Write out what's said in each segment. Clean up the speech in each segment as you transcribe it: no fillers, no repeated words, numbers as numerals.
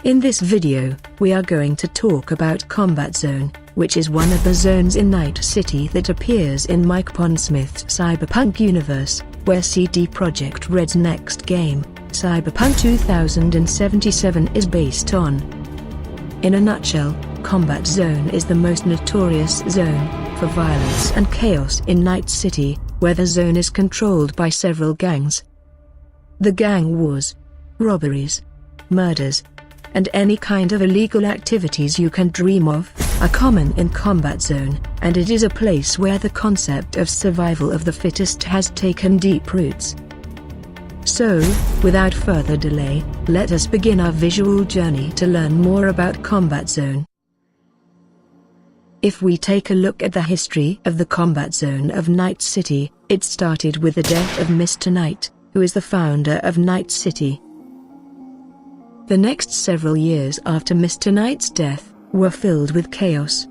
In this video, we are going to talk about Combat Zone, which is one of the zones in Night City that appears in Mike Pondsmith's Cyberpunk universe, where CD Projekt Red's next game, Cyberpunk 2077, is based on. In a nutshell, Combat Zone is the most notorious zone for violence and chaos in Night City, where the zone is controlled by several gangs. The gang wars, robberies, murders, and any kind of illegal activities you can dream of, are common in Combat Zone, and it is a place where the concept of survival of the fittest has taken deep roots. So, without further delay, let us begin our visual journey to learn more about Combat Zone. If we take a look at the history of the Combat Zone of Night City, it started with the death of Mr. Knight, who is the founder of Night City. The next several years after Mr. Knight's death were filled with chaos.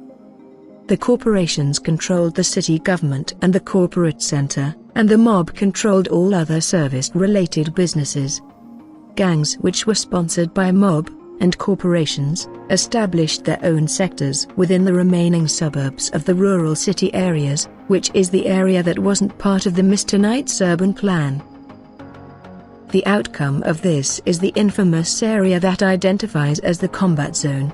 The corporations controlled the city government and the corporate center, and the mob controlled all other service-related businesses. Gangs which were sponsored by mob and corporations established their own sectors within the remaining suburbs of the rural city areas, which is the area that wasn't part of the Mr. Knight's urban plan. The outcome of this is the infamous area that identifies as the Combat Zone.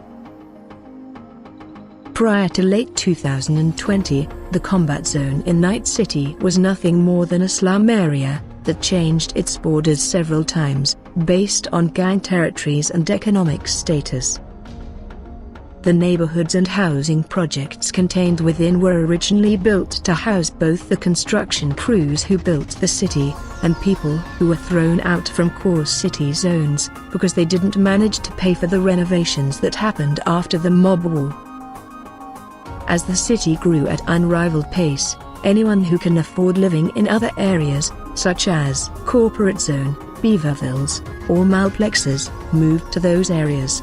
Prior to late 2020, the Combat Zone in Night City was nothing more than a slum area that changed its borders several times, based on gang territories and economic status. The neighborhoods and housing projects contained within were originally built to house both the construction crews who built the city, and people who were thrown out from core city zones, because they didn't manage to pay for the renovations that happened after the mob war. As the city grew at unrivaled pace, anyone who can afford living in other areas, such as Corporate Zone, Beavervilles, or Malplexes, moved to those areas.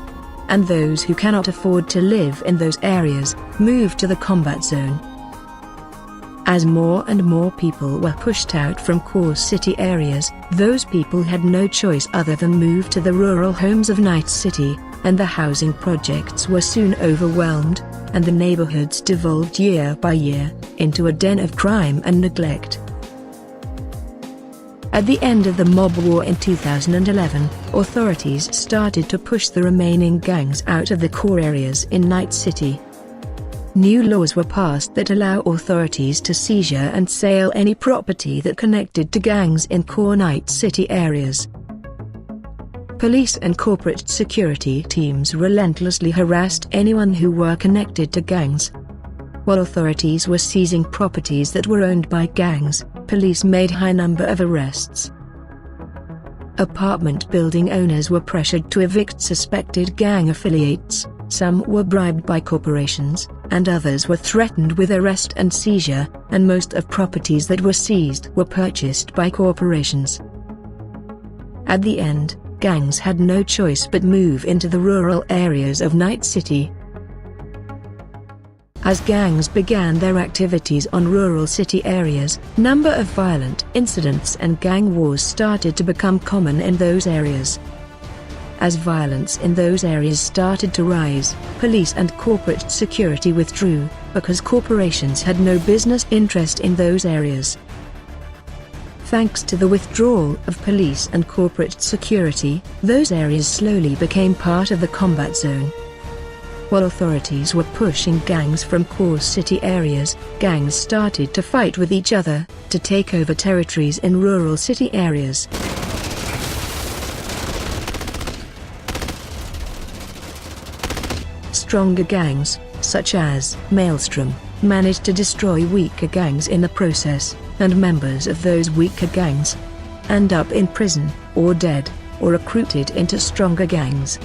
And those who cannot afford to live in those areas, moved to the Combat Zone. As more and more people were pushed out from core city areas, those people had no choice other than move to the rural homes of Night City, and the housing projects were soon overwhelmed, and the neighborhoods devolved year by year into a den of crime and neglect. At the end of the mob war in 2011, authorities started to push the remaining gangs out of the core areas in Night City. New laws were passed that allow authorities to seizure and sale any property that connected to gangs in core Night City areas. Police and corporate security teams relentlessly harassed anyone who were connected to gangs. While authorities were seizing properties that were owned by gangs, police made high number of arrests. Apartment building owners were pressured to evict suspected gang affiliates, some were bribed by corporations, and others were threatened with arrest and seizure, and most of properties that were seized were purchased by corporations. At the end, gangs had no choice but move into the rural areas of Night City. As gangs began their activities on rural city areas, number of violent incidents and gang wars started to become common in those areas. As violence in those areas started to rise, police and corporate security withdrew, because corporations had no business interest in those areas. Thanks to the withdrawal of police and corporate security, those areas slowly became part of the Combat Zone. While authorities were pushing gangs from core city areas, gangs started to fight with each other to take over territories in rural city areas. Stronger gangs, such as Maelstrom, managed to destroy weaker gangs in the process, and members of those weaker gangs end up in prison, or dead, or recruited into stronger gangs.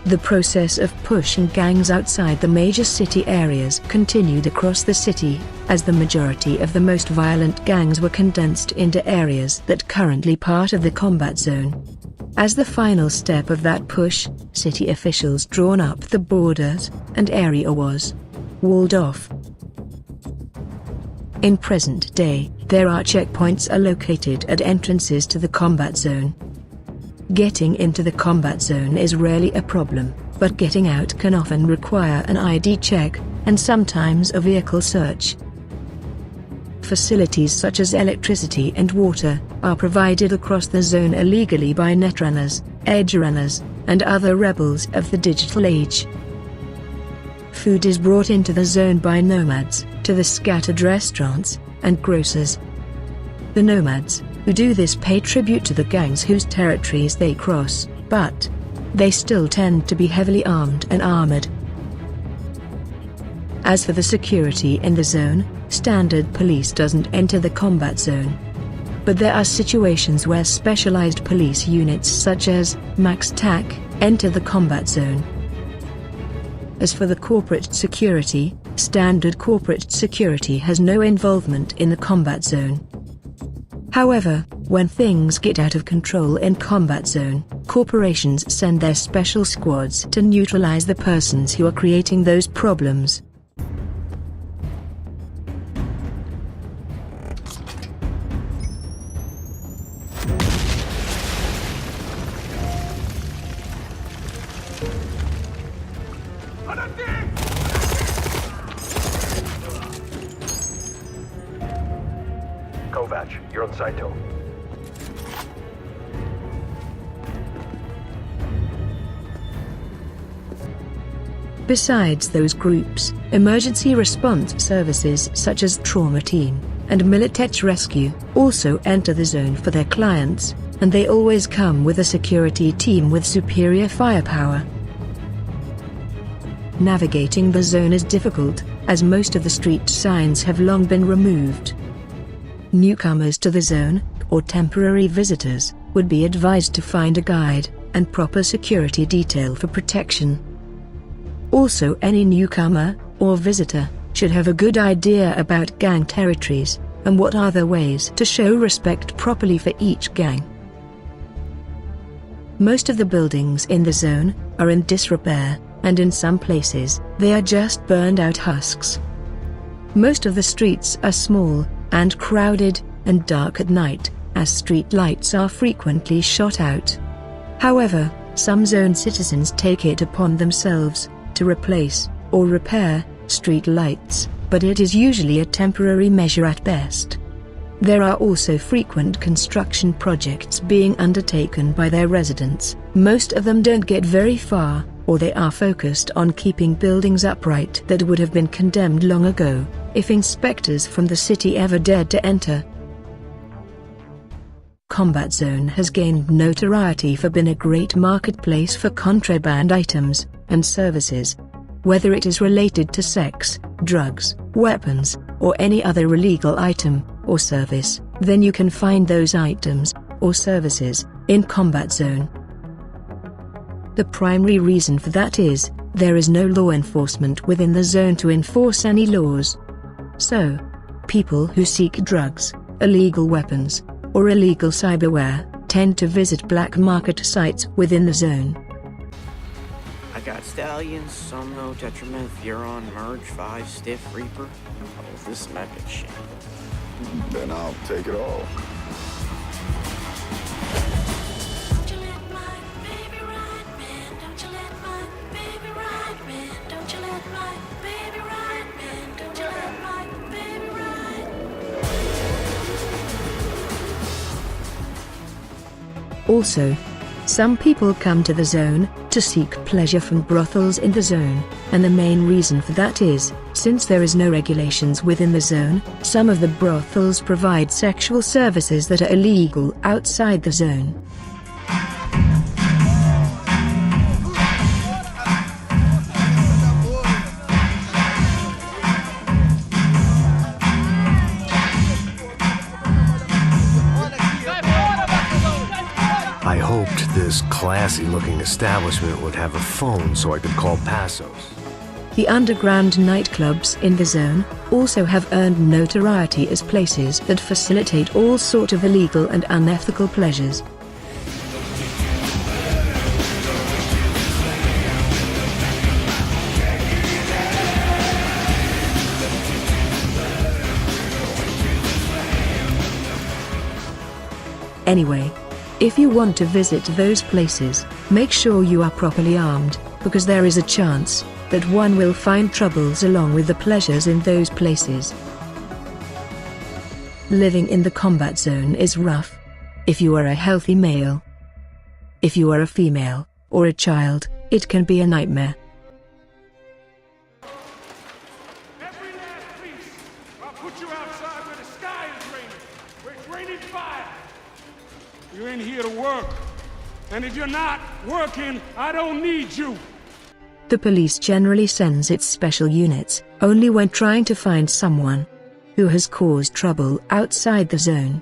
The process of pushing gangs outside the major city areas continued across the city, as the majority of the most violent gangs were condensed into areas that currently part of the Combat Zone. As the final step of that push, city officials drawn up the borders, and area was walled off. In present day, there are checkpoints located at entrances to the Combat Zone. Getting into the combat zone is rarely a problem, but getting out can often require an ID check, and sometimes a vehicle search. Facilities such as electricity and water are provided across the zone illegally by netrunners, edge runners, and other rebels of the digital age. Food is brought into the zone by nomads, to the scattered restaurants and grocers. The nomads, who do this, pay tribute to the gangs whose territories they cross, but they still tend to be heavily armed and armored. As for the security in the zone, standard police doesn't enter the combat zone. But there are situations where specialized police units such as Max TAC enter the combat zone. As for the corporate security, standard corporate security has no involvement in the combat zone. However, when things get out of control in combat zone, corporations send their special squads to neutralize the persons who are creating those problems. You're on Saito. Besides those groups, emergency response services such as Trauma Team and Militech Rescue also enter the zone for their clients, and they always come with a security team with superior firepower. Navigating the zone is difficult, as most of the street signs have long been removed. Newcomers to the zone, or temporary visitors, would be advised to find a guide and proper security detail for protection. Also, any newcomer or visitor should have a good idea about gang territories and what are the ways to show respect properly for each gang. Most of the buildings in the zone are in disrepair, and in some places, they are just burned out husks. Most of the streets are small and crowded and dark at night, as street lights are frequently shot out. However, some zone citizens take it upon themselves to replace or repair street lights, but it is usually a temporary measure at best. There are also frequent construction projects being undertaken by their residents. Most of them don't get very far, or they are focused on keeping buildings upright that would have been condemned long ago, if inspectors from the city ever dared to enter. Combat Zone has gained notoriety for being a great marketplace for contraband items and services. Whether it is related to sex, drugs, weapons, or any other illegal item or service, then you can find those items or services in Combat Zone. The primary reason for that is, there is no law enforcement within the zone to enforce any laws. So, people who seek drugs, illegal weapons, or illegal cyberware tend to visit black market sites within the zone. I got stallions, Somno, Tetramet, Furon, Merge, 5, Stiff, Reaper. Oh, this mega shit. Then I'll take it all. Also, some people come to the zone to seek pleasure from brothels in the zone, and the main reason for that is, since there is no regulations within the zone, some of the brothels provide sexual services that are illegal outside the zone. I hoped this classy-looking establishment would have a phone so I could call Passos. The underground nightclubs in the zone also have earned notoriety as places that facilitate all sorts of illegal and unethical pleasures. Anyway, If you want to visit those places, make sure you are properly armed, because there is a chance that one will find troubles along with the pleasures in those places. Living in the combat zone is rough. If you are a healthy male. If you are a female, or a child, it can be a nightmare. Every last piece, I'll put you outside where the sky is raining, where it's raining fire. You're in here to work, and if you're not working, I don't need you. The police generally sends its special units only when trying to find someone who has caused trouble outside the zone.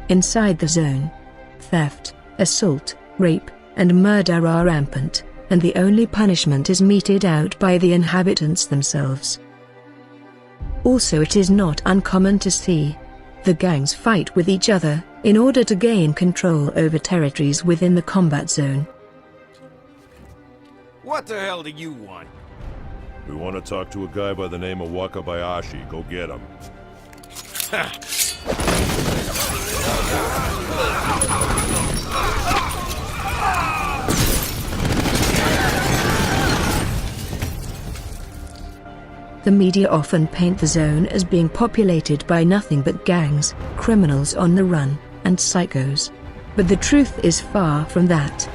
Inside the zone, theft, assault, rape, and murder are rampant, and the only punishment is meted out by the inhabitants themselves. Also, it is not uncommon to see the gangs fight with each other in order to gain control over territories within the combat zone. What the hell do you want? We want to talk to a guy by the name of Wakabayashi. Go get him. The media often paint the zone as being populated by nothing but gangs, criminals on the run, and psychos. But the truth is far from that.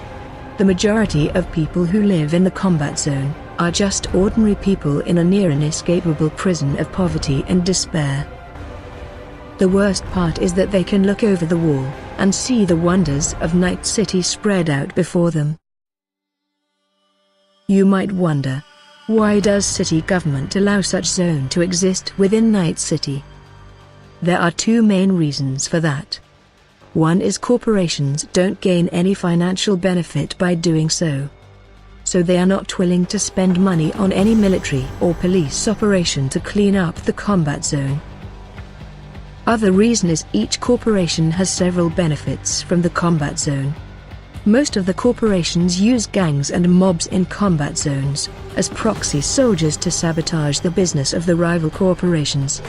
The majority of people who live in the combat zone are just ordinary people in a near inescapable prison of poverty and despair. The worst part is that they can look over the wall and see the wonders of Night City spread out before them. You might wonder, why does city government allow such zone to exist within Night City? There are two main reasons for that. One is corporations don't gain any financial benefit by doing so. So they are not willing to spend money on any military or police operation to clean up the combat zone. Other reason is each corporation has several benefits from the combat zone. Most of the corporations use gangs and mobs in combat zones as proxy soldiers to sabotage the business of the rival corporations.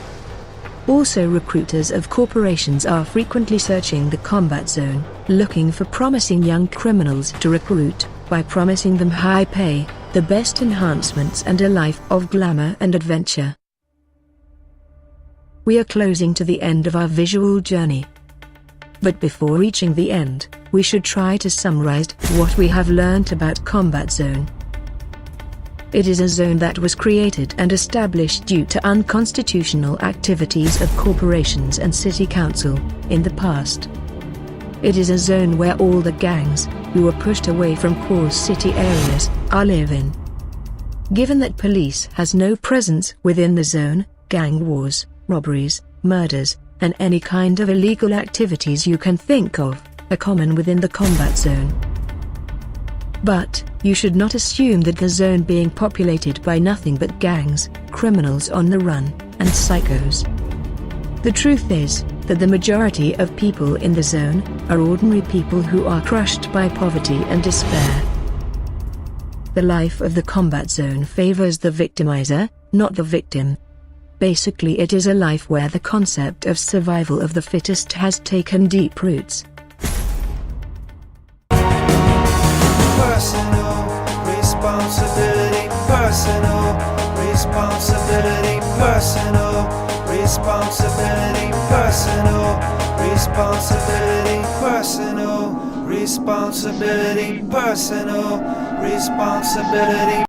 Also, recruiters of corporations are frequently searching the combat zone, looking for promising young criminals to recruit, by promising them high pay, the best enhancements and a life of glamour and adventure. We are closing to the end of our visual journey. But before reaching the end, we should try to summarize what we have learned about combat zone. It is a zone that was created and established due to unconstitutional activities of corporations and city council in the past. It is a zone where all the gangs who were pushed away from core city areas are live in. Given that police has no presence within the zone, gang wars, robberies, murders, and any kind of illegal activities you can think of are common within the combat zone. But you should not assume that the zone being populated by nothing but gangs, criminals on the run, and psychos. The truth is that the majority of people in the zone are ordinary people who are crushed by poverty and despair. The life of the combat zone favors the victimizer, not the victim. Basically, it is a life where the concept of survival of the fittest has taken deep roots. Personal responsibility, personal responsibility, personal responsibility, personal responsibility, personal responsibility, personal responsibility.